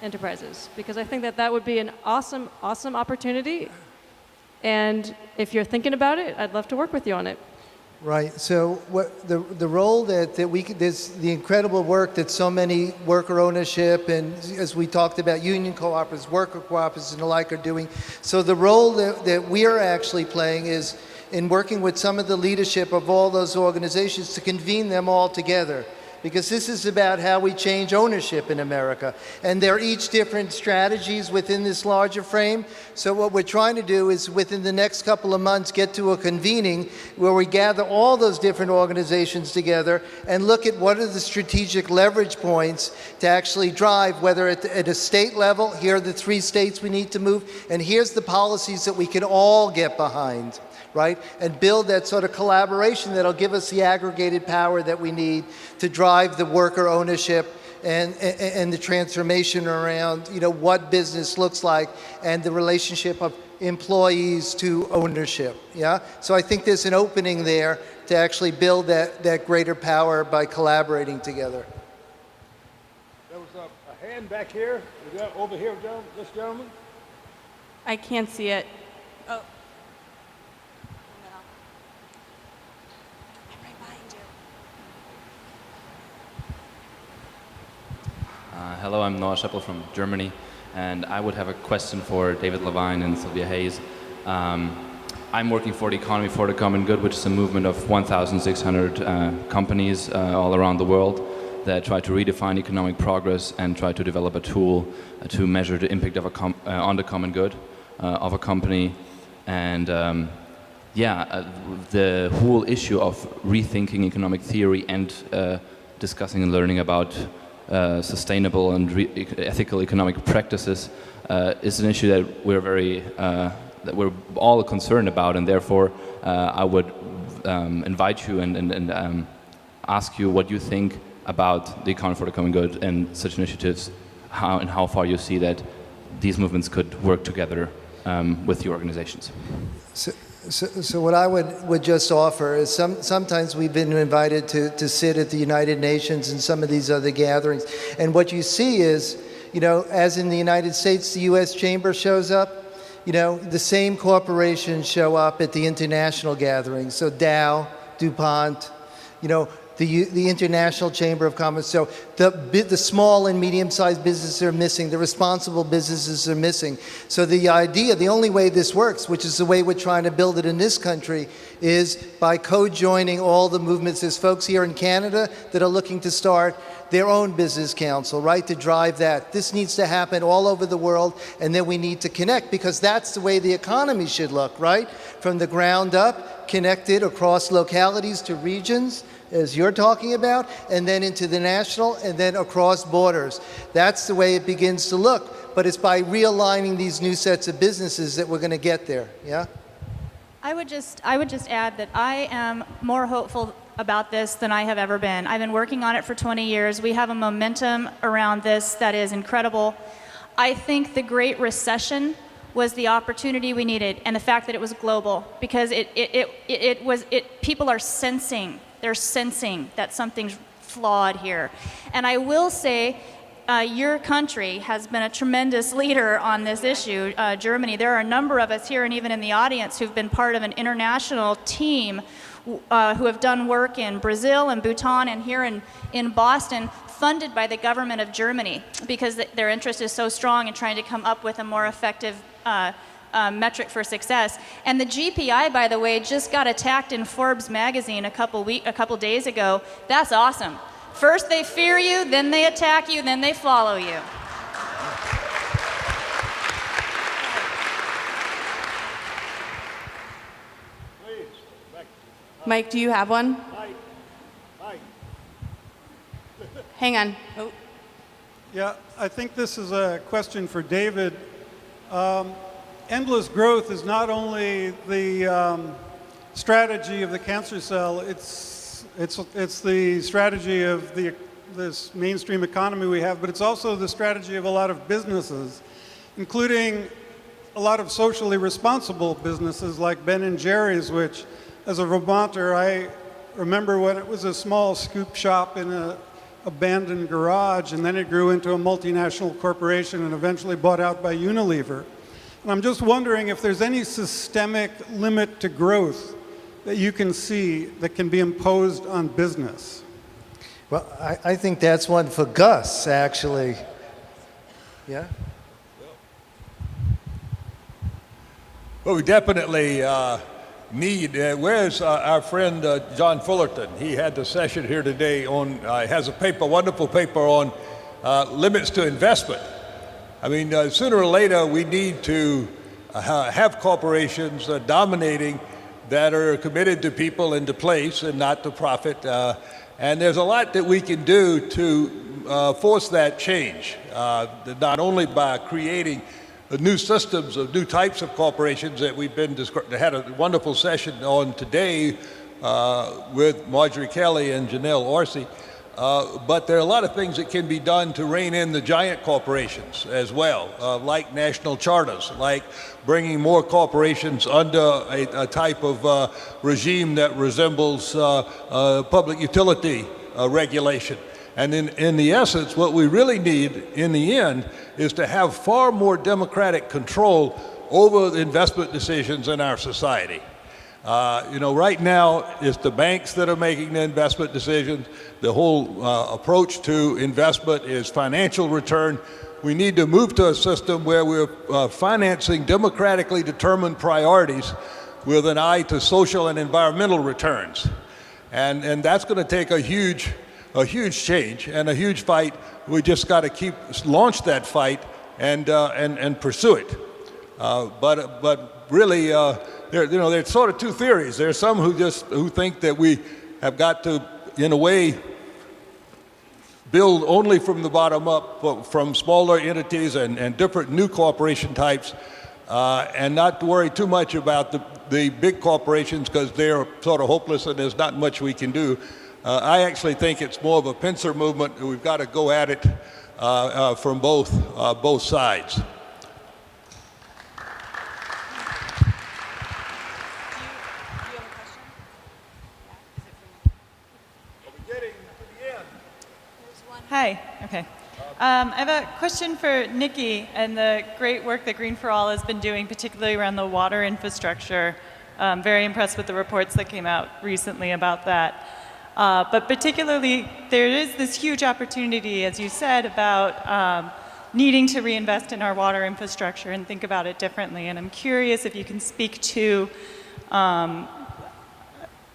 enterprises, because I think that that would be an awesome, awesome opportunity. And if you're thinking about it, I'd love to work with you on it. Right. So what the role that we could, there's the incredible work that so many worker ownership and, as we talked about, union cooperatives, worker cooperatives and the like are doing. So the role that we are actually playing is in working with some of the leadership of all those organizations to convene them all together. Because this is about how we change ownership in America. And they're each different strategies within this larger frame. So what we're trying to do is within the next couple of months get to a convening where we gather all those different organizations together and look at what are the strategic leverage points to actually drive, whether at a state level, here are the 3 states we need to move, and here's the policies that we can all get behind. Right? And build that sort of collaboration that'll give us the aggregated power that we need to drive the worker ownership and the transformation around, you know, what business looks like and the relationship of employees to ownership. Yeah? So I think there's an opening there to actually build that greater power by collaborating together. There was a hand back here. Is that over here, this gentleman? I can't see it. Oh. Hello, I'm Noah Scheppel from Germany, and I would have a question for David Levine and Sylvia Hayes. I'm working for the Economy for the Common Good, which is a movement of 1,600 companies all around the world that try to redefine economic progress and try to develop a tool to measure the impact of on the common good of a company. And the whole issue of rethinking economic theory and discussing and learning about sustainable and ethical economic practices is an issue that we're all concerned about, and therefore I would invite you and ask you what you think about the Economy for the Common Good and such initiatives, how far you see that these movements could work together with your organizations. So what I would just offer is sometimes we've been invited to sit at the United Nations and some of these other gatherings, and what you see is, as in the United States, the U.S. Chamber shows up, the same corporations show up at the international gatherings. So Dow, DuPont, the International Chamber of Commerce. So the small and medium-sized businesses are missing. The responsible businesses are missing. So the idea, the only way this works, which is the way we're trying to build it in this country, is by co-joining all the movements. There's folks here in Canada that are looking to start their own business council, right, to drive that. This needs to happen all over the world, and then we need to connect, because that's the way the economy should look, right? From the ground up, connected across localities to regions, as you're talking about, and then into the national, and then across borders. That's the way it begins to look, but it's by realigning these new sets of businesses that we're going to get there, yeah? I would just add that I am more hopeful about this than I have ever been. I've been working on it for 20 years. We have a momentum around this that is incredible. I think the Great Recession was the opportunity we needed, and the fact that it was global, because people are sensing, they're sensing that something's flawed here. And I will say, your country has been a tremendous leader on this issue, Germany. There are a number of us here, and even in the audience, who've been part of an international team who have done work in Brazil and Bhutan and here in Boston, funded by the government of Germany, because their interest is so strong in trying to come up with a more effective metric for success. And the GPI, by the way, just got attacked in Forbes magazine a couple days ago. That's awesome. First they fear you, then they attack you, then they follow you. Mike, do you have one? Mike. Hang on. Oh. Yeah, I think this is a question for David. Endless growth is not only the strategy of the cancer cell, it's the strategy of this mainstream economy we have, but it's also the strategy of a lot of businesses, including a lot of socially responsible businesses like Ben & Jerry's, which, as a Vermonter, I remember when it was a small scoop shop in an abandoned garage, and then it grew into a multinational corporation and eventually bought out by Unilever. And I'm just wondering if there's any systemic limit to growth that you can see that can be imposed on business. Well, I think that's one for Gus, actually. Yeah? Well, we definitely need, where's our friend John Fullerton? He had the session here today on, has a paper, wonderful paper on limits to investment. I mean, sooner or later, we need to have corporations dominating that are committed to people and to place and not to profit. And there's a lot that we can do to force that change, not only by creating new systems of new types of corporations that we've had a wonderful session on today with Marjorie Kelly and Janelle Orsi. But there are a lot of things that can be done to rein in the giant corporations as well, like national charters, like bringing more corporations under a type of regime that resembles public utility regulation. And in the essence, what we really need in the end is to have far more democratic control over the investment decisions in our society. Right now, it's the banks that are making the investment decisions. The whole approach to investment is financial return. We need to move to a system where we're financing democratically determined priorities with an eye to social and environmental returns. And that's going to take a huge change and a huge fight. We just got to launch that fight and pursue it. But really, there's sort of two theories. There's some who think that we have got to, in a way, build only from the bottom up, from smaller entities and different new corporation types, and not to worry too much about the big corporations because they're sort of hopeless and there's not much we can do. I actually think it's more of a pincer movement. We've got to go at it from both sides. Hi. Okay. I have a question for Nicky and the great work that Green for All has been doing, particularly around the water infrastructure. Very impressed with the reports that came out recently about that. But particularly, there is this huge opportunity, as you said, about needing to reinvest in our water infrastructure and think about it differently. And I'm curious if you can speak to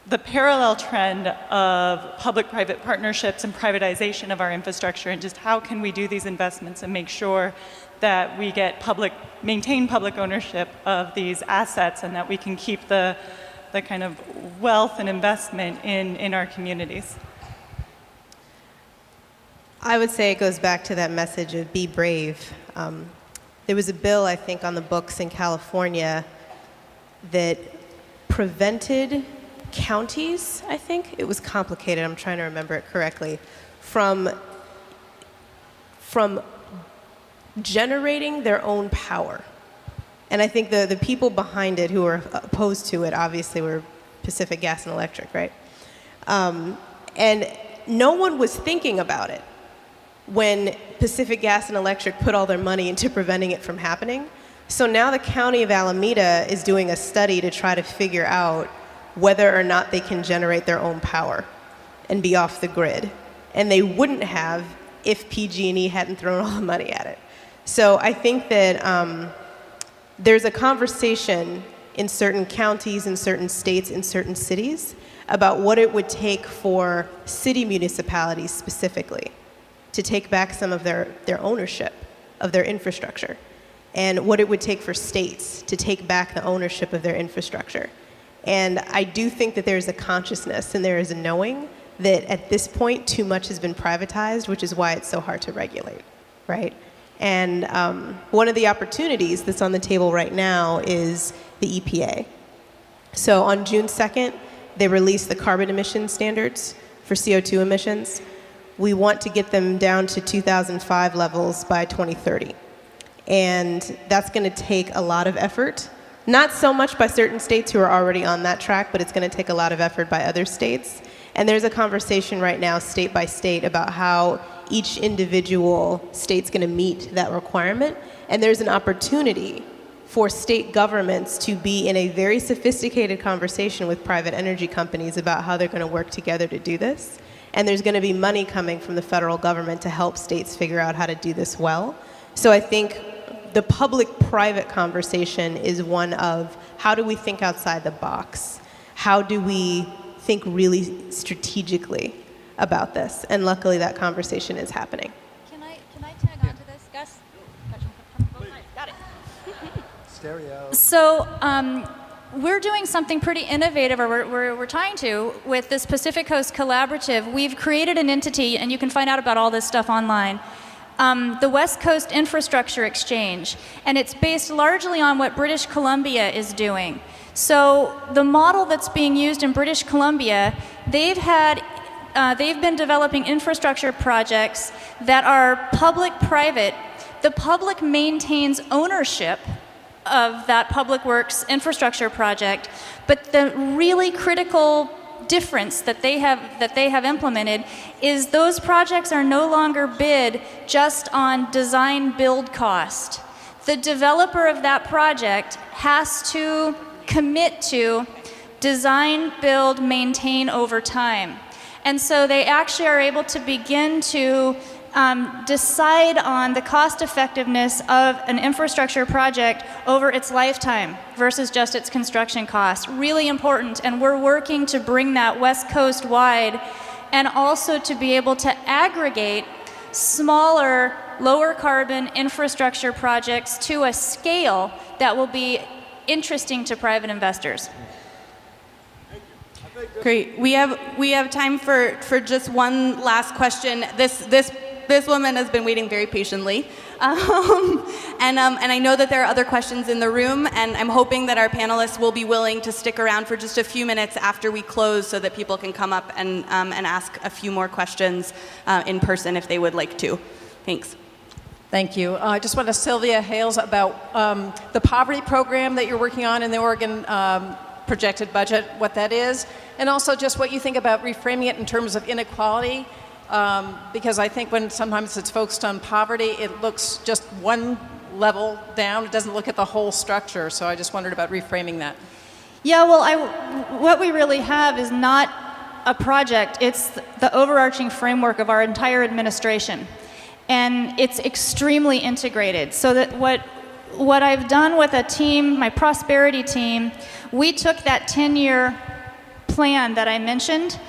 the parallel trend of public-private partnerships and privatization of our infrastructure, and just how can we do these investments and make sure that we get maintain public ownership of these assets, and that we can keep the kind of wealth and investment in our communities. I would say it goes back to that message of be brave. There was a bill, I think, on the books in California that prevented counties, I think, it was complicated, I'm trying to remember it correctly, from generating their own power. And I think the people behind it who were opposed to it obviously were Pacific Gas and Electric, right? And no one was thinking about it when Pacific Gas and Electric put all their money into preventing it from happening. So now the County of Alameda is doing a study to try to figure out whether or not they can generate their own power and be off the grid. And they wouldn't have if PG&E hadn't thrown all the money at it. So I think that there's a conversation in certain counties, in certain states, in certain cities about what it would take for city municipalities specifically to take back some of their ownership of their infrastructure, and what it would take for states to take back the ownership of their infrastructure. And I do think that there's a consciousness and there is a knowing that at this point too much has been privatized, which is why it's so hard to regulate, right? And one of the opportunities that's on the table right now is the EPA. So on June 2nd, they released the carbon emission standards for CO2 emissions. We want to get them down to 2005 levels by 2030. And that's going to take a lot of effort. Not so much by certain states who are already on that track, but it's going to take a lot of effort by other states. And there's a conversation right now, state by state, about how each individual state's going to meet that requirement. And there's an opportunity for state governments to be in a very sophisticated conversation with private energy companies about how they're going to work together to do this. And there's going to be money coming from the federal government to help states figure out how to do this well. So I think the public-private conversation is one of how do we think outside the box? How do we think really strategically about this? And luckily that conversation is happening. Can I tag on to this, Gus? Got it. Stereo. So we're doing something pretty innovative, or we're trying to, with this Pacific Coast Collaborative. We've created an entity, and you can find out about all this stuff online, the West Coast Infrastructure Exchange, and it's based largely on what British Columbia is doing. So the model that's being used in British Columbia, they've been developing infrastructure projects that are public-private. The public maintains ownership of that public works infrastructure project, but the really critical difference that they have implemented is those projects are no longer bid just on design build cost. The developer of that project has to commit to design, build, maintain over time. And so they actually are able to begin to decide on the cost effectiveness of an infrastructure project over its lifetime versus just its construction cost. Really important, and we're working to bring that West Coast wide, and also to be able to aggregate smaller, lower carbon infrastructure projects to a scale that will be interesting to private investors. Great. We have time for just one last question. This woman has been waiting very patiently, and I know that there are other questions in the room, and I'm hoping that our panelists will be willing to stick around for just a few minutes after we close, so that people can come up and ask a few more questions in person if they would like to. Thanks. Thank you. I just want to Sylvia Hales about the poverty program that you're working on in the Oregon projected budget, what that is, and also just what you think about reframing it in terms of inequality Because I think when sometimes it's focused on poverty, it looks just one level down. It doesn't look at the whole structure. So I just wondered about reframing that. Yeah, well, what we really have is not a project. It's the overarching framework of our entire administration. And it's extremely integrated. So that what I've done with a team, my prosperity team, we took that 10-year plan that I mentioned,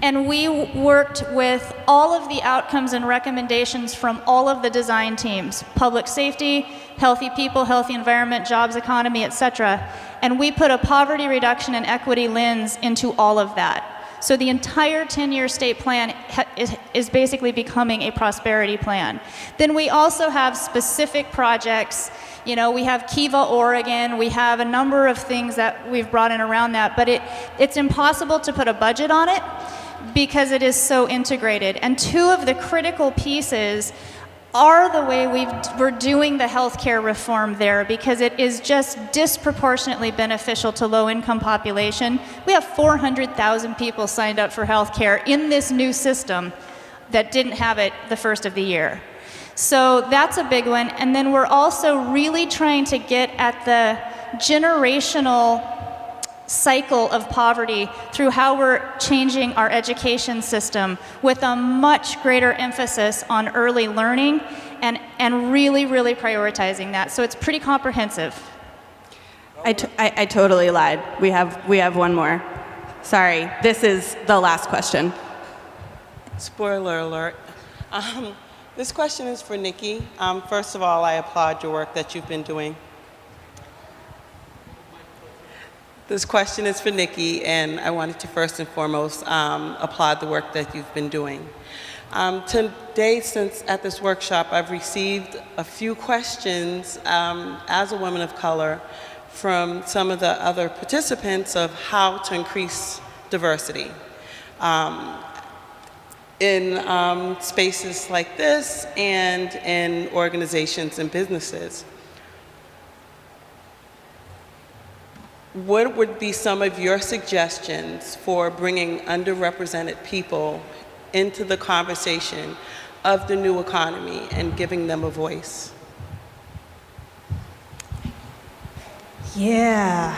and we worked with all of the outcomes and recommendations from all of the design teams, public safety, healthy people, healthy environment, jobs, economy, et cetera. And we put a poverty reduction and equity lens into all of that. So the entire 10-year state plan is basically becoming a prosperity plan. Then we also have specific projects. You know, we have Kiva, Oregon. We have a number of things that we've brought in around that. But it's impossible to put a budget on it because it is so integrated. And two of the critical pieces are the way we're doing the healthcare reform there, because it is just disproportionately beneficial to low-income population. We have 400,000 people signed up for healthcare in this new system that didn't have it the first of the year. So that's a big one. And then we're also really trying to get at the generational cycle of poverty through how we're changing our education system with a much greater emphasis on early learning and really, really prioritizing that. So it's pretty comprehensive. I totally lied. We have one more. Sorry, this is the last question. Spoiler alert. This question is for Nicky. First of all, I applaud your work that you've been doing. This question is for Nicky, and I wanted to first and foremost applaud the work that you've been doing. Today, since at this workshop, I've received a few questions as a woman of color from some of the other participants of how to increase diversity in spaces like this and in organizations and businesses. What would be some of your suggestions for bringing underrepresented people into the conversation of the new economy and giving them a voice? Yeah,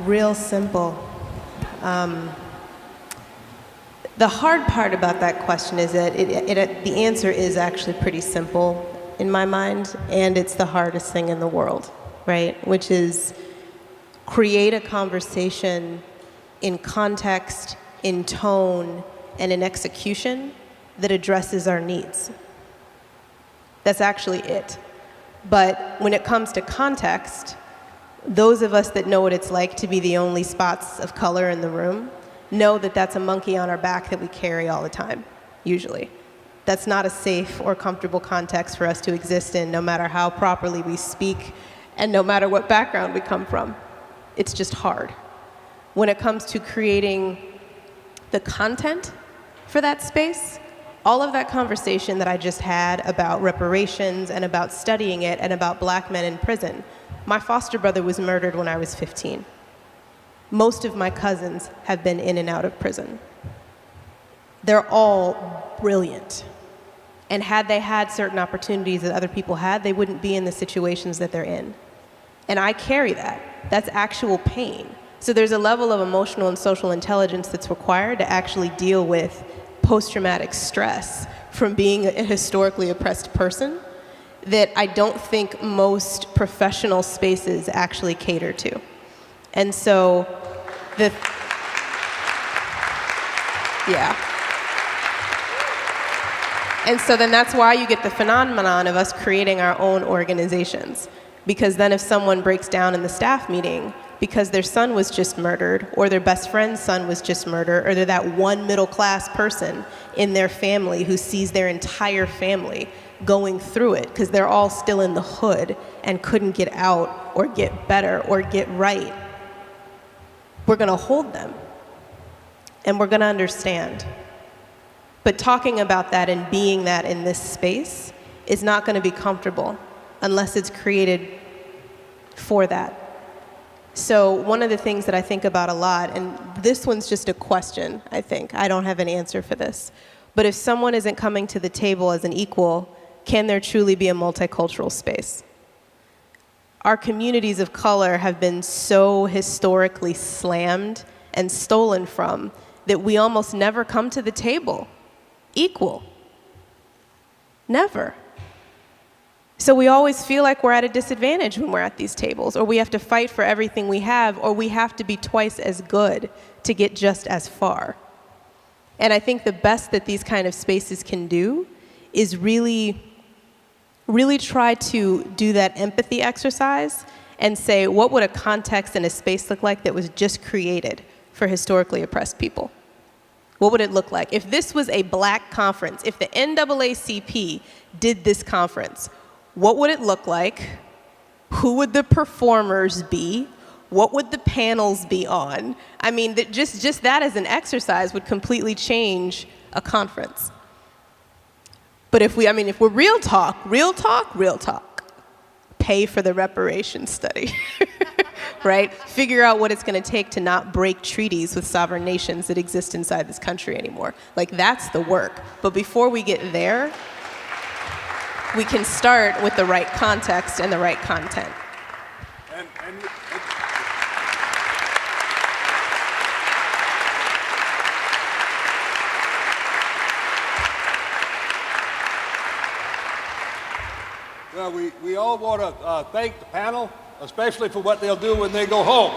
real simple. The hard part about that question is that the answer is actually pretty simple in my mind, and it's the hardest thing in the world, right? Which is create a conversation in context, in tone, and in execution that addresses our needs. That's actually it. But when it comes to context, those of us that know what it's like to be the only spots of color in the room know that that's a monkey on our back that we carry all the time, usually. That's not a safe or comfortable context for us to exist in, no matter how properly we speak and no matter what background we come from. It's just hard. When it comes to creating the content for that space, all of that conversation that I just had about reparations and about studying it and about black men in prison, my foster brother was murdered when I was 15. Most of my cousins have been in and out of prison. They're all brilliant. And had they had certain opportunities that other people had, they wouldn't be in the situations that they're in. And I carry that. That's actual pain. So there's a level of emotional and social intelligence that's required to actually deal with post-traumatic stress from being a historically oppressed person that I don't think most professional spaces actually cater to. And so And so then that's why you get the phenomenon of us creating our own organizations. Because then if someone breaks down in the staff meeting because their son was just murdered, or their best friend's son was just murdered, or they're that one middle-class person in their family who sees their entire family going through it because they're all still in the hood and couldn't get out or get better or get right, we're going to hold them and we're going to understand. But talking about that and being that in this space is not going to be comfortable unless it's created for that. So one of the things that I think about a lot, and this one's just a question, I think. I don't have an answer for this. But if someone isn't coming to the table as an equal, can there truly be a multicultural space? Our communities of color have been so historically slammed and stolen from that we almost never come to the table equal. Never. So we always feel like we're at a disadvantage when we're at these tables, or we have to fight for everything we have, or we have to be twice as good to get just as far. And I think the best that these kind of spaces can do is really try to do that empathy exercise and say, what would a context and a space look like that was just created for historically oppressed people? What would it look like? If this was a black conference, if the NAACP did this conference, what would it look like? Who would the performers be? What would the panels be on? I mean, just that as an exercise would completely change a conference. But if we're real talk, pay for the reparations study, right? Figure out what it's going to take to not break treaties with sovereign nations that exist inside this country anymore. Like, that's the work. But before we get there, we can start with the right context and the right content. Well, we all want to thank the panel, especially for what they'll do when they go home.